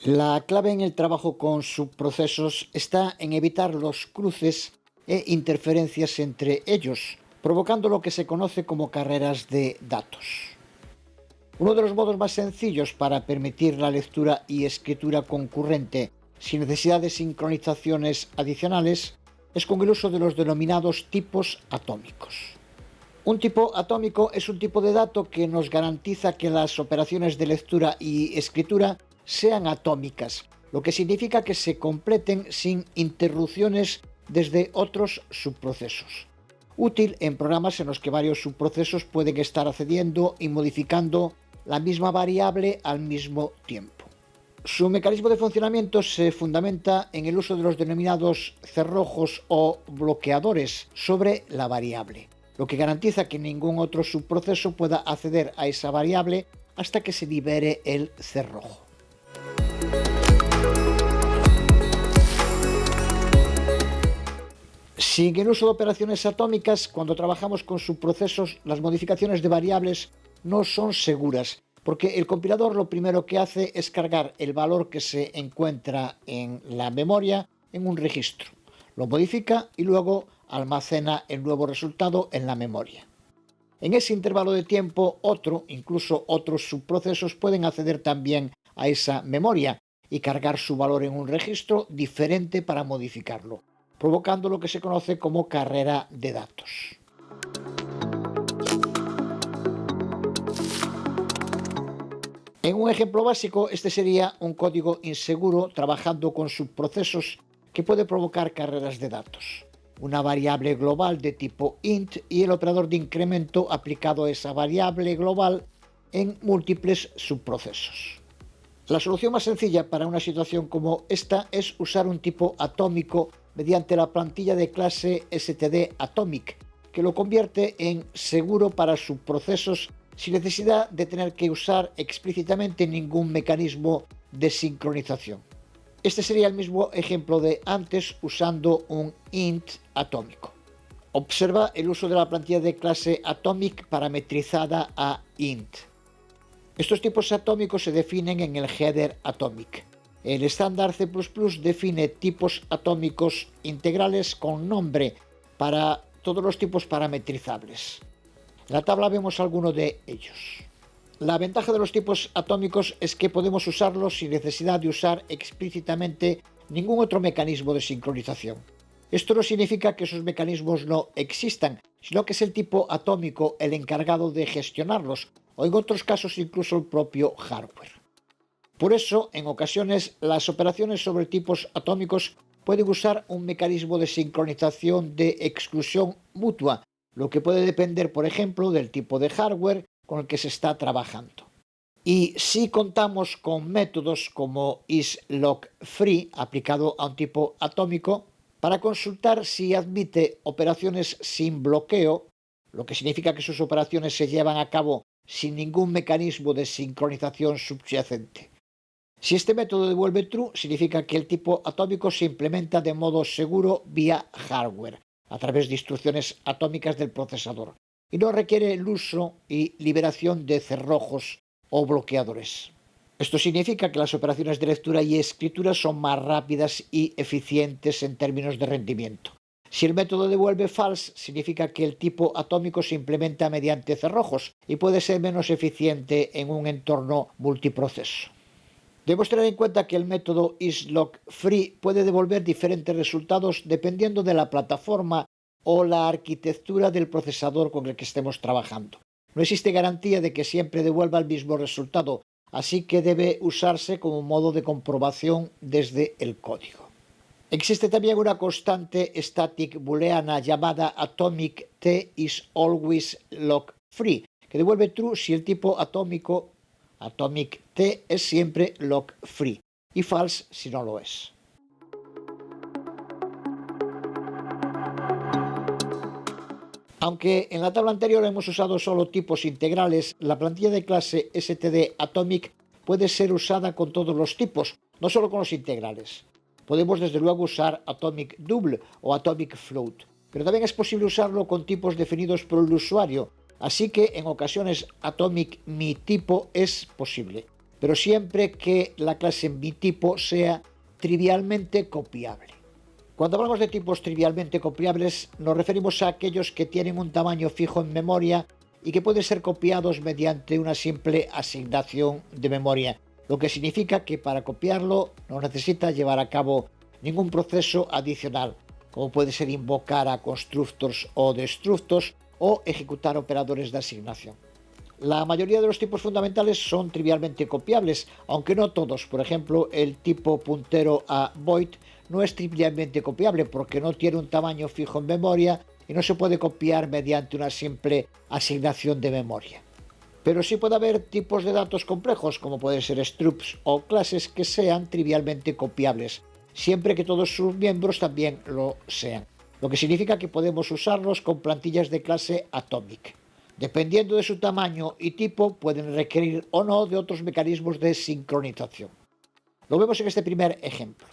La clave en el trabajo con subprocesos está en evitar los cruces e interferencias entre ellos, provocando lo que se conoce como carreras de datos. Uno de los modos más sencillos para permitir la lectura y escritura concurrente sin necesidad de sincronizaciones adicionales es con el uso de los denominados tipos atómicos. Un tipo atómico es un tipo de dato que nos garantiza que las operaciones de lectura y escritura sean atómicas, lo que significa que se completen sin interrupciones desde otros subprocesos. Útil en programas en los que varios subprocesos pueden estar accediendo y modificando la misma variable al mismo tiempo. Su mecanismo de funcionamiento se fundamenta en el uso de los denominados cerrojos o bloqueadores sobre la variable, lo que garantiza que ningún otro subproceso pueda acceder a esa variable hasta que se libere el cerrojo. Sin el uso de operaciones atómicas, cuando trabajamos con subprocesos, las modificaciones de variables no son seguras, porque el compilador lo primero que hace es cargar el valor que se encuentra en la memoria en un registro, lo modifica y luego almacena el nuevo resultado en la memoria. En ese intervalo de tiempo, incluso otros subprocesos pueden acceder también a esa memoria y cargar su valor en un registro diferente para modificarlo, provocando lo que se conoce como carrera de datos. En un ejemplo básico, este sería un código inseguro trabajando con subprocesos que puede provocar carreras de datos. Una variable global de tipo int y el operador de incremento aplicado a esa variable global en múltiples subprocesos. La solución más sencilla para una situación como esta es usar un tipo atómico mediante la plantilla de clase stdatomic, que lo convierte en seguro para subprocesos sin necesidad de tener que usar explícitamente ningún mecanismo de sincronización. Este sería el mismo ejemplo de antes usando un int atómico. Observa el uso de la plantilla de clase atomic parametrizada a int. Estos tipos atómicos se definen en el header atomic. El estándar C++ define tipos atómicos integrales con nombre para todos los tipos parametrizables. En la tabla vemos algunos de ellos. La ventaja de los tipos atómicos es que podemos usarlos sin necesidad de usar explícitamente ningún otro mecanismo de sincronización. Esto no significa que esos mecanismos no existan, sino que es el tipo atómico el encargado de gestionarlos, o en otros casos incluso el propio hardware. Por eso, en ocasiones, las operaciones sobre tipos atómicos pueden usar un mecanismo de sincronización de exclusión mutua, lo que puede depender, por ejemplo, del tipo de hardware con el que se está trabajando. Y si contamos con métodos como isLockFree aplicado a un tipo atómico para consultar si admite operaciones sin bloqueo, lo que significa que sus operaciones se llevan a cabo sin ningún mecanismo de sincronización subyacente. Si este método devuelve true, significa que el tipo atómico se implementa de modo seguro vía hardware, a través de instrucciones atómicas del procesador, y no requiere el uso y liberación de cerrojos o bloqueadores. Esto significa que las operaciones de lectura y escritura son más rápidas y eficientes en términos de rendimiento. Si el método devuelve false, significa que el tipo atómico se implementa mediante cerrojos y puede ser menos eficiente en un entorno multiproceso. Debemos tener en cuenta que el método isLockFree puede devolver diferentes resultados dependiendo de la plataforma o la arquitectura del procesador con el que estemos trabajando. No existe garantía de que siempre devuelva el mismo resultado, así que debe usarse como modo de comprobación desde el código. Existe también una constante static booleana llamada atomic t is always lock free, que devuelve true si el tipo atómico atomic t es siempre lock free y false si no lo es. Aunque en la tabla anterior hemos usado solo tipos integrales, la plantilla de clase stdatomic puede ser usada con todos los tipos, no solo con los integrales. Podemos desde luego usar atomic double o atomic float, pero también es posible usarlo con tipos definidos por el usuario, así que en ocasiones atomic mi tipo es posible. pero siempre que la clase miTypo sea trivialmente copiable. Cuando hablamos de tipos trivialmente copiables, nos referimos a aquellos que tienen un tamaño fijo en memoria y que pueden ser copiados mediante una simple asignación de memoria, lo que significa que para copiarlo no necesita llevar a cabo ningún proceso adicional, como puede ser invocar a constructors o destructors o ejecutar operadores de asignación. La mayoría de los tipos fundamentales son trivialmente copiables, aunque no todos. Por ejemplo, el tipo puntero a void no es trivialmente copiable porque no tiene un tamaño fijo en memoria y no se puede copiar mediante una simple asignación de memoria. Pero sí puede haber tipos de datos complejos, como pueden ser structs o clases, que sean trivialmente copiables, siempre que todos sus miembros también lo sean, lo que significa que podemos usarlos con plantillas de clase Atomic. Dependiendo de su tamaño y tipo, pueden requerir o no de otros mecanismos de sincronización. Lo vemos en este primer ejemplo,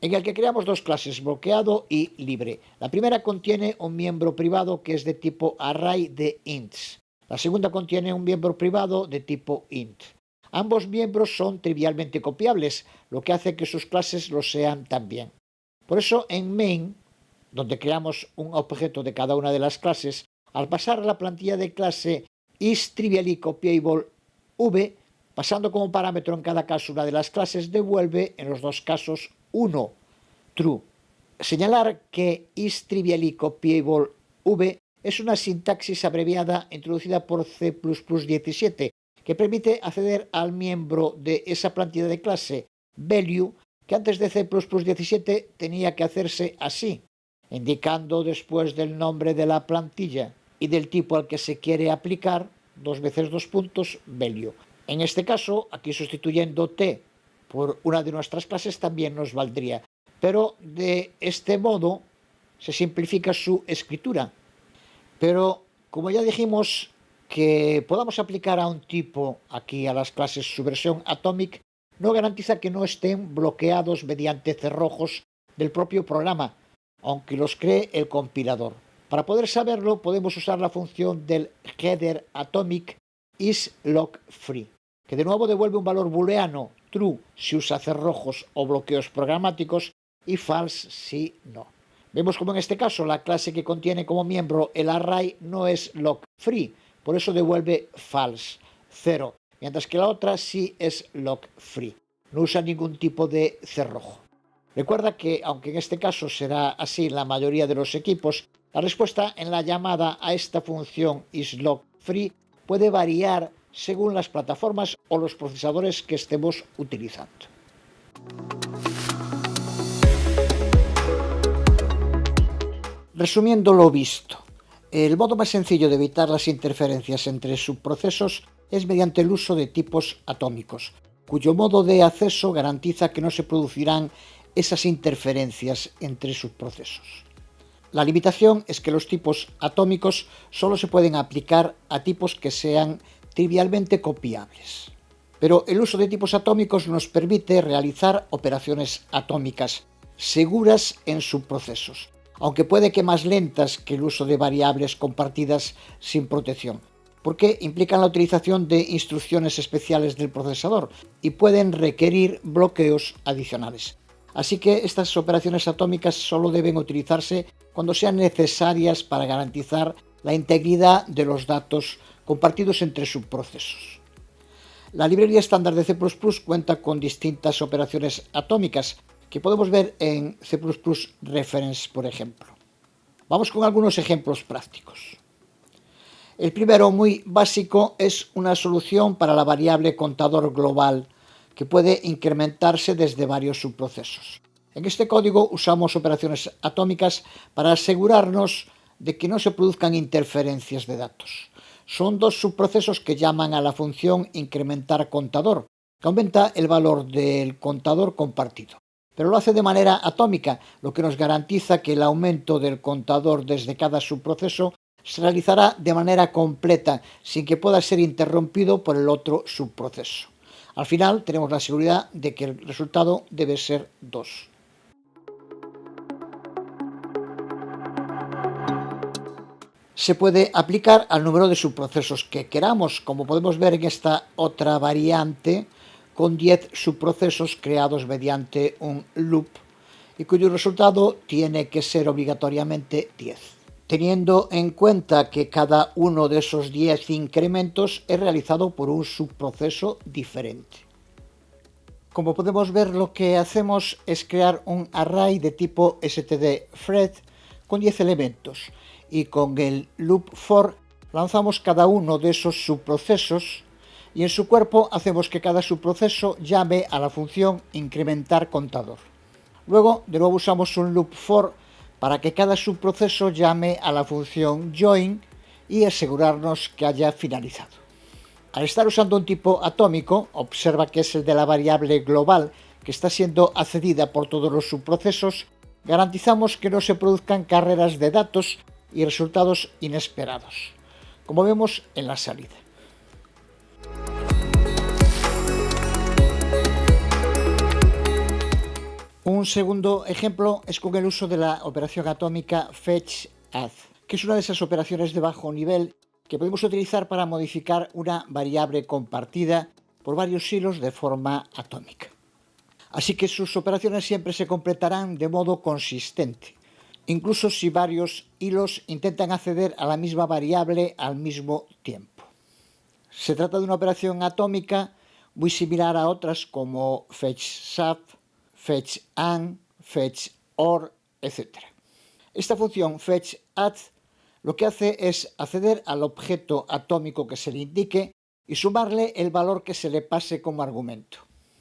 en el que creamos dos clases, bloqueado y libre. La primera contiene un miembro privado que es de tipo array de ints. La segunda contiene un miembro privado de tipo int. Ambos miembros son trivialmente copiables, lo que hace que sus clases lo sean también. Por eso en main, donde creamos un objeto de cada una de las clases, al pasar a la plantilla de clase isTriviallyCopiable v, pasando como parámetro en cada caso una de las clases, devuelve en los dos casos 1, true. Señalar que isTriviallyCopiable v es una sintaxis abreviada introducida por C++17 que permite acceder al miembro de esa plantilla de clase value, que antes de C++17 tenía que hacerse así, indicando después del nombre de la plantilla y del tipo al que se quiere aplicar, dos veces dos puntos, value. En este caso, aquí sustituyendo t por una de nuestras clases también nos valdría, pero de este modo se simplifica su escritura. Pero como ya dijimos, que podamos aplicar a un tipo aquí a las clases su versión Atomic no garantiza que no estén bloqueados mediante cerrojos del propio programa, aunque los cree el compilador. Para poder saberlo, podemos usar la función del header atomic isLockFree, que de nuevo devuelve un valor booleano true si usa cerrojos o bloqueos programáticos y false si no. Vemos como en este caso la clase que contiene como miembro el array no es lockFree, por eso devuelve false, 0, mientras que la otra sí es lockFree, no usa ningún tipo de cerrojo. Recuerda que, aunque en este caso será así en la mayoría de los equipos, la respuesta en la llamada a esta función isLockFree puede variar según las plataformas o los procesadores que estemos utilizando. Resumiendo lo visto, el modo más sencillo de evitar las interferencias entre subprocesos es mediante el uso de tipos atómicos, cuyo modo de acceso garantiza que no se producirán esas interferencias entre subprocesos. La limitación es que los tipos atómicos solo se pueden aplicar a tipos que sean trivialmente copiables. Pero el uso de tipos atómicos nos permite realizar operaciones atómicas seguras en subprocesos, aunque puede que más lentas que el uso de variables compartidas sin protección, porque implican la utilización de instrucciones especiales del procesador y pueden requerir bloqueos adicionales. Así que estas operaciones atómicas solo deben utilizarse cuando sean necesarias para garantizar la integridad de los datos compartidos entre subprocesos. La librería estándar de C++ cuenta con distintas operaciones atómicas que podemos ver en C++ Reference, por ejemplo. Vamos con algunos ejemplos prácticos. El primero, muy básico, es una solución para la variable contador global que puede incrementarse desde varios subprocesos. En este código usamos operaciones atómicas para asegurarnos de que no se produzcan interferencias de datos. Son dos subprocesos que llaman a la función incrementar contador, que aumenta el valor del contador compartido. Pero lo hace de manera atómica, lo que nos garantiza que el aumento del contador desde cada subproceso se realizará de manera completa, sin que pueda ser interrumpido por el otro subproceso. Al final tenemos la seguridad de que el resultado debe ser 2. Se puede aplicar al número de subprocesos que queramos, como podemos ver en esta otra variante, con 10 subprocesos creados mediante un loop y cuyo resultado tiene que ser obligatoriamente 10, teniendo en cuenta que cada uno de esos 10 incrementos es realizado por un subproceso diferente. Como podemos ver, lo que hacemos es crear un array de tipo std_thread con 10 elementos y con el loop for lanzamos cada uno de esos subprocesos y en su cuerpo hacemos que cada subproceso llame a la función incrementar contador. Luego de nuevo usamos un loop for para que cada subproceso llame a la función join y asegurarnos que haya finalizado. Al estar usando un tipo atómico, observa que es el de la variable global que está siendo accedida por todos los subprocesos, garantizamos que no se produzcan carreras de datos y resultados inesperados, como vemos en la salida. Un segundo ejemplo es con el uso de la operación atómica fetch_add, que es una de esas operaciones de bajo nivel que podemos utilizar para modificar una variable compartida por varios hilos de forma atómica. Así que sus operaciones siempre se completarán de modo consistente, incluso si varios hilos intentan acceder a la misma variable al mismo tiempo. Se trata de una operación atómica muy similar a otras como fetch_sub, fetch_and, fetch_or, etc. Esta función fetch_add lo que hace es acceder al objeto atómico que se le indique y sumarle el valor que se le pase como argumento.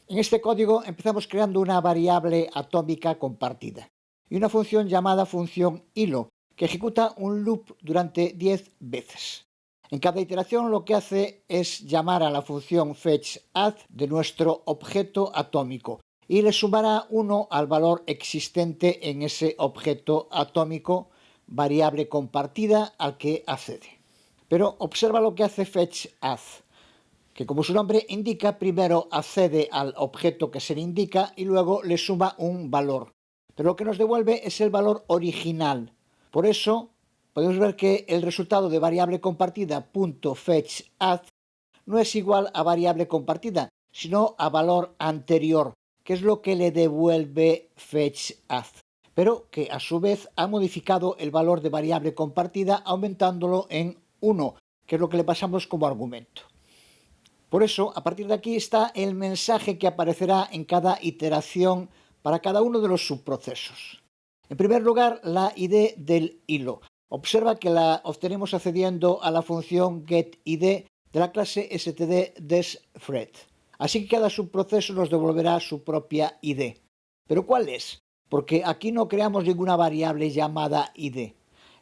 En este código empezamos creando una variable atómica compartida y una función llamada función hilo que ejecuta un loop durante 10 veces. En cada iteración lo que hace es llamar a la función fetch_add de nuestro objeto atómico y le sumará 1 al valor existente en ese objeto atómico, variable compartida al que accede. Pero observa lo que hace fetch_add, que como su nombre indica, primero accede al objeto que se le indica y luego le suma un valor. Pero lo que nos devuelve es el valor original. Por eso podemos ver que el resultado de variable compartida .fetch_add no es igual a variable compartida, sino a valor anterior, que es lo que le devuelve fetch_add, pero que a su vez ha modificado el valor de variable compartida aumentándolo en 1, que es lo que le pasamos como argumento. Por eso, a partir de aquí está el mensaje que aparecerá en cada iteración para cada uno de los subprocesos. En primer lugar, la ID del hilo. Observa que la obtenemos accediendo a la función getID de la clase std_thread. Así que cada subproceso nos devolverá su propia ID. ¿Pero cuál es? Porque aquí no creamos ninguna variable llamada ID.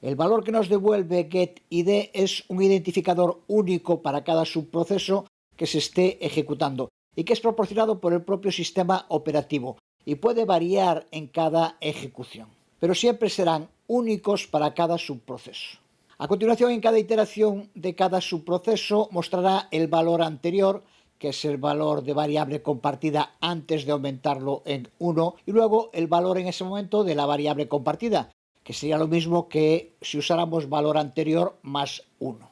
El valor que nos devuelve getID es un identificador único para cada subproceso que se esté ejecutando y que es proporcionado por el propio sistema operativo y puede variar en cada ejecución, pero siempre serán únicos para cada subproceso. A continuación, en cada iteración de cada subproceso mostrará el valor anterior, que es el valor de variable compartida antes de aumentarlo en 1, y luego el valor en ese momento de la variable compartida, que sería lo mismo que si usáramos valor anterior más 1.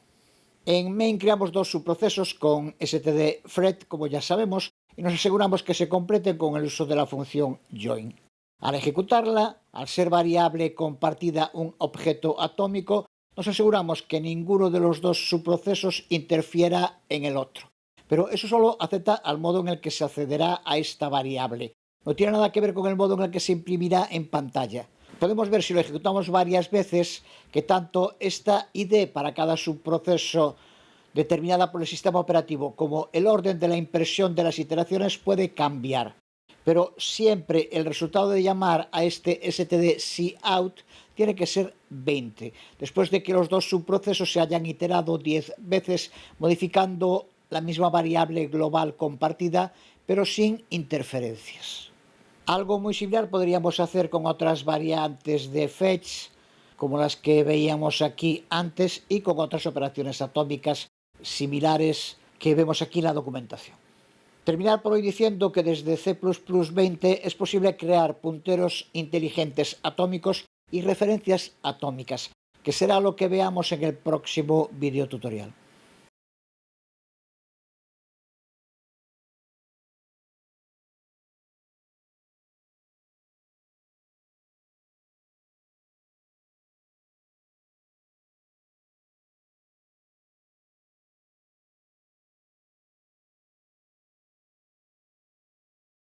En main creamos dos subprocesos con std_thread, como ya sabemos, y nos aseguramos que se completen con el uso de la función join. Al ejecutarla, al ser variable compartida un objeto atómico, nos aseguramos que ninguno de los dos subprocesos interfiera en el otro. Pero eso solo afecta al modo en el que se accederá a esta variable. No tiene nada que ver con el modo en el que se imprimirá en pantalla. Podemos ver si lo ejecutamos varias veces que tanto esta ID para cada subproceso determinada por el sistema operativo como el orden de la impresión de las iteraciones puede cambiar. Pero siempre el resultado de llamar a este std_cout tiene que ser 20, después de que los dos subprocesos se hayan iterado 10 veces modificando la misma variable global compartida, pero sin interferencias. Algo muy similar podríamos hacer con otras variantes de fetch, como las que veíamos aquí antes, y con otras operaciones atómicas similares que vemos aquí en la documentación. Terminar por hoy diciendo que desde C++20 es posible crear punteros inteligentes atómicos y referencias atómicas, que será lo que veamos en el próximo video tutorial.